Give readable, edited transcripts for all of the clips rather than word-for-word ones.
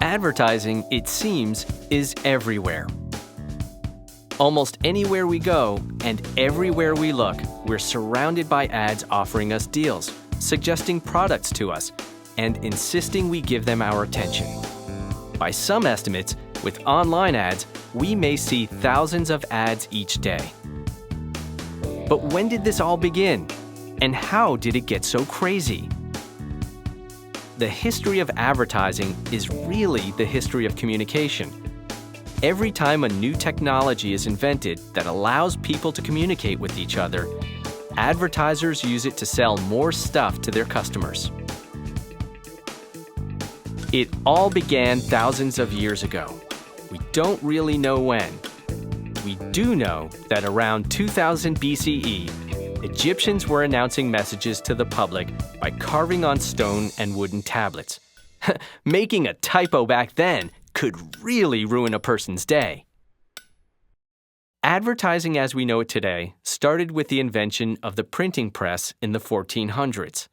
Advertising, it seems, is everywhere. Almost anywhere we go and everywhere we look, we're surrounded by ads offering us deals, suggesting products to us, and insisting we give them our attention. By some estimates, with online ads, we may see thousands of ads each day. But when did this all begin? And how did it get so crazy? The history of advertising is really the history of communication. Every time a new technology is invented that allows people to communicate with each other, advertisers use it to sell more stuff to their customers. It all began thousands of years ago. We don't really know when. We do know that around 2000 BCE, Egyptians were announcing messages to the public by carving on stone and wooden tablets. Making a typo back then could really ruin a person's day. Advertising as we know it today started with the invention of the printing press in the 1400s.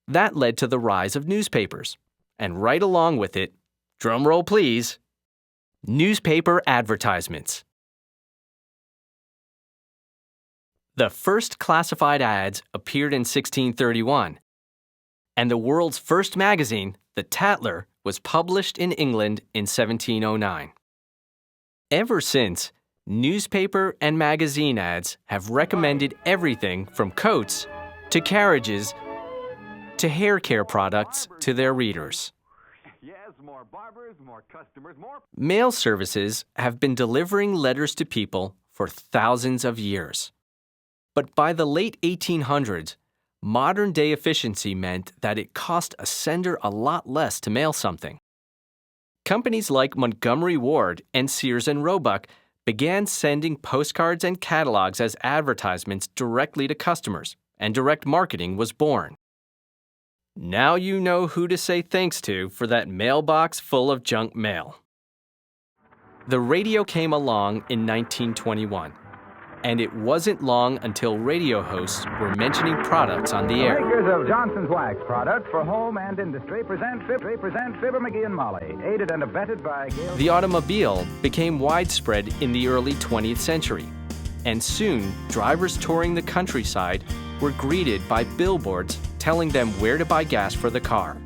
That led to the rise of newspapers, and right along with it, drum roll please, newspaper advertisements. The first classified ads appeared in 1631, and the world's first magazine, The Tatler, was published in England in 1709. Ever since, newspaper and magazine ads have recommended everything from coats to carriages to hair care products to their readers. More barbers, more customers, more... Mail services have been delivering letters to people for thousands of years. But by the late 1800s, modern-day efficiency meant that it cost a sender a lot less to mail something. Companies like Montgomery Ward and Sears and Roebuck began sending postcards and catalogs as advertisements directly to customers, and direct marketing was born. Now you know who to say thanks to for that mailbox full of junk mail. The radio came along in 1921. And it wasn't long until radio hosts were mentioning products on the air. Makers of Johnson's Wax products for home and industry present Fibber McGee and Molly, aided and abetted by Gail. The automobile became widespread in the early 20th century, and soon drivers touring the countryside were greeted by billboards telling them where to buy gas for the car.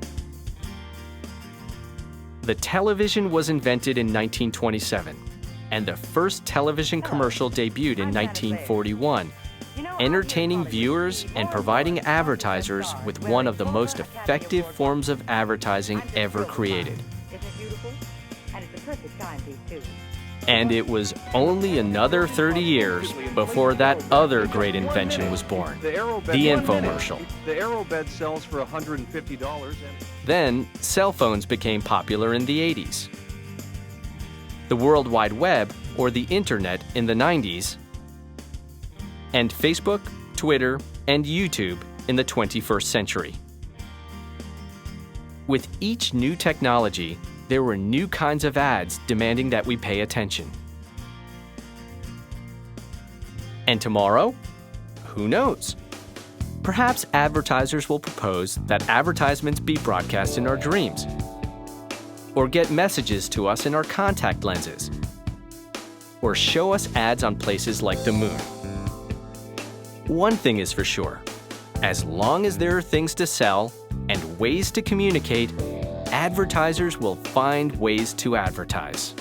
The television was invented in 1927. And the first television commercial debuted in 1941, entertaining viewers and providing advertisers with one of the most effective forms of advertising ever created. And it was only another 30 years before that other great invention was born, the infomercial. The AeroBed sells for $150. Then, cell phones became popular in the 80s. The World Wide Web, or the Internet, in the 90s, and Facebook, Twitter, and YouTube in the 21st century. With each new technology, there were new kinds of ads demanding that we pay attention. And tomorrow? Who knows? Perhaps advertisers will propose that advertisements be broadcast in our dreams, or get messages to us in our contact lenses, or show us ads on places like the moon. One thing is for sure, as long as there are things to sell and ways to communicate, advertisers will find ways to advertise.